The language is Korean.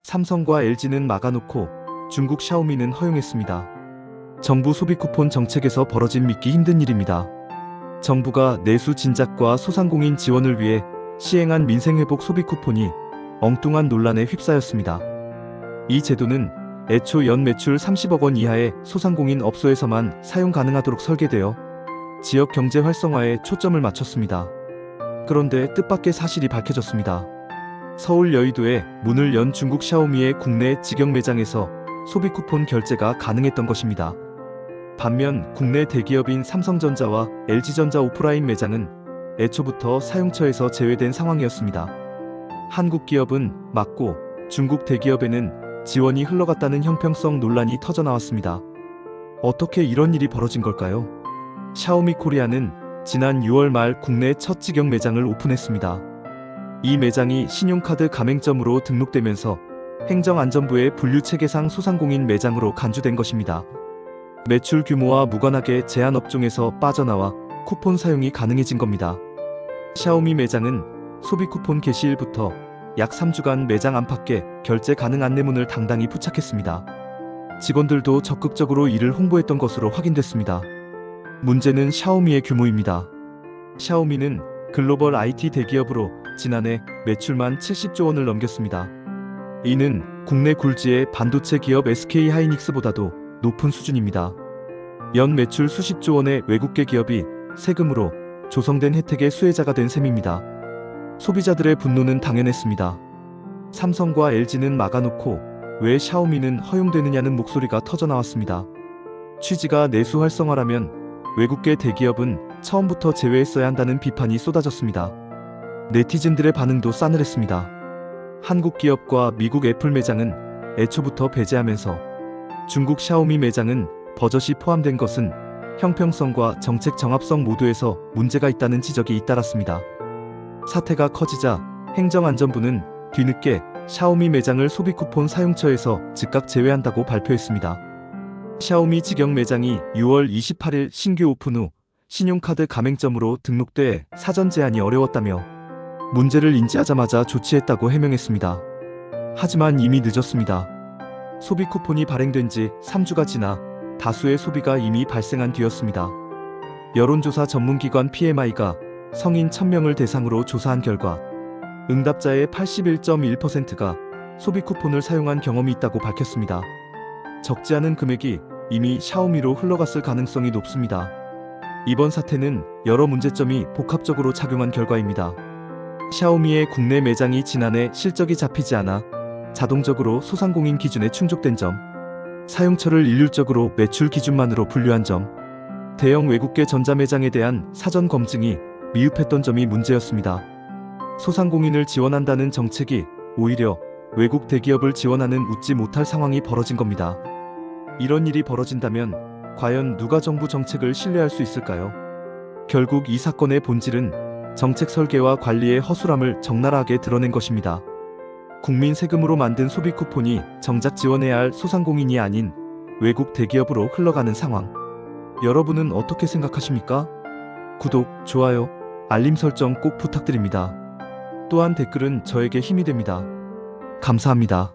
삼성과 LG는 막아놓고 중국 샤오미는 허용했습니다. 정부 소비 쿠폰 정책에서 벌어진 믿기 힘든 일입니다. 정부가 내수 진작과 소상공인 지원을 위해 시행한 민생회복 소비 쿠폰이 엉뚱한 논란에 휩싸였습니다. 이 제도는 애초 연 매출 30억 원 이하의 소상공인 업소에서만 사용 가능하도록 설계되어 지역 경제 활성화에 초점을 맞췄습니다. 그런데 뜻밖의 사실이 밝혀졌습니다. 서울 여의도에 문을 연 중국 샤오미의 국내 직영 매장에서 소비 쿠폰 결제가 가능했던 것입니다. 반면 국내 대기업인 삼성전자와 LG전자 오프라인 매장은 애초부터 사용처에서 제외된 상황이었습니다. 한국 기업은 막고 중국 대기업에는 지원이 흘러갔다는 형평성 논란이 터져나왔습니다. 어떻게 이런 일이 벌어진 걸까요? 샤오미 코리아는 지난 6월 말 국내 첫 직영 매장을 오픈했습니다. 이 매장이 신용카드 가맹점으로 등록되면서 행정안전부의 분류체계상 소상공인 매장으로 간주된 것입니다. 매출 규모와 무관하게 제한 업종에서 빠져나와 쿠폰 사용이 가능해진 겁니다. 샤오미 매장은 소비 쿠폰 게시일부터 약 3주간 매장 안팎에 결제 가능 안내문을 당당히 부착했습니다. 직원들도 적극적으로 이를 홍보했던 것으로 확인됐습니다. 문제는 샤오미의 규모입니다. 샤오미는 글로벌 IT 대기업으로 지난해 매출만 70조 원을 넘겼습니다. 이는 국내 굴지의 반도체 기업 SK하이닉스보다도 높은 수준입니다. 연 매출 수십조 원의 외국계 기업이 세금으로 조성된 혜택의 수혜자가 된 셈입니다. 소비자들의 분노는 당연했습니다. 삼성과 LG는 막아놓고 왜 샤오미는 허용되느냐는 목소리가 터져나왔습니다. 취지가 내수 활성화라면 외국계 대기업은 처음부터 제외했어야 한다는 비판이 쏟아졌습니다. 네티즌들의 반응도 싸늘했습니다. 한국 기업과 미국 애플 매장은 애초부터 배제하면서 중국 샤오미 매장은 버젓이 포함된 것은 형평성과 정책 정합성 모두에서 문제가 있다는 지적이 잇따랐습니다. 사태가 커지자 행정안전부는 뒤늦게 샤오미 매장을 소비 쿠폰 사용처에서 즉각 제외한다고 발표했습니다. 샤오미 직영 매장이 6월 28일 신규 오픈 후 신용카드 가맹점으로 등록돼 사전 제한이 어려웠다며 문제를 인지하자마자 조치했다고 해명했습니다. 하지만 이미 늦었습니다. 소비 쿠폰이 발행된 지 3주가 지나 다수의 소비가 이미 발생한 뒤였습니다. 여론조사 전문기관 PMI가 성인 1000명을 대상으로 조사한 결과 응답자의 81.1%가 소비 쿠폰을 사용한 경험이 있다고 밝혔습니다. 적지 않은 금액이 이미 샤오미로 흘러갔을 가능성이 높습니다. 이번 사태는 여러 문제점이 복합적으로 작용한 결과입니다. 샤오미의 국내 매장이 지난해 실적이 잡히지 않아 자동적으로 소상공인 기준에 충족된 점, 사용처를 일률적으로 매출 기준만으로 분류한 점, 대형 외국계 전자매장에 대한 사전 검증이 미흡했던 점이 문제였습니다. 소상공인을 지원한다는 정책이 오히려 외국 대기업을 지원하는 웃지 못할 상황이 벌어진 겁니다. 이런 일이 벌어진다면 과연 누가 정부 정책을 신뢰할 수 있을까요? 결국 이 사건의 본질은 정책 설계와 관리의 허술함을 적나라하게 드러낸 것입니다. 국민 세금으로 만든 소비 쿠폰이 정작 지원해야 할 소상공인이 아닌 외국 대기업으로 흘러가는 상황. 여러분은 어떻게 생각하십니까? 구독, 좋아요, 알림 설정 꼭 부탁드립니다. 또한 댓글은 저에게 힘이 됩니다. 감사합니다.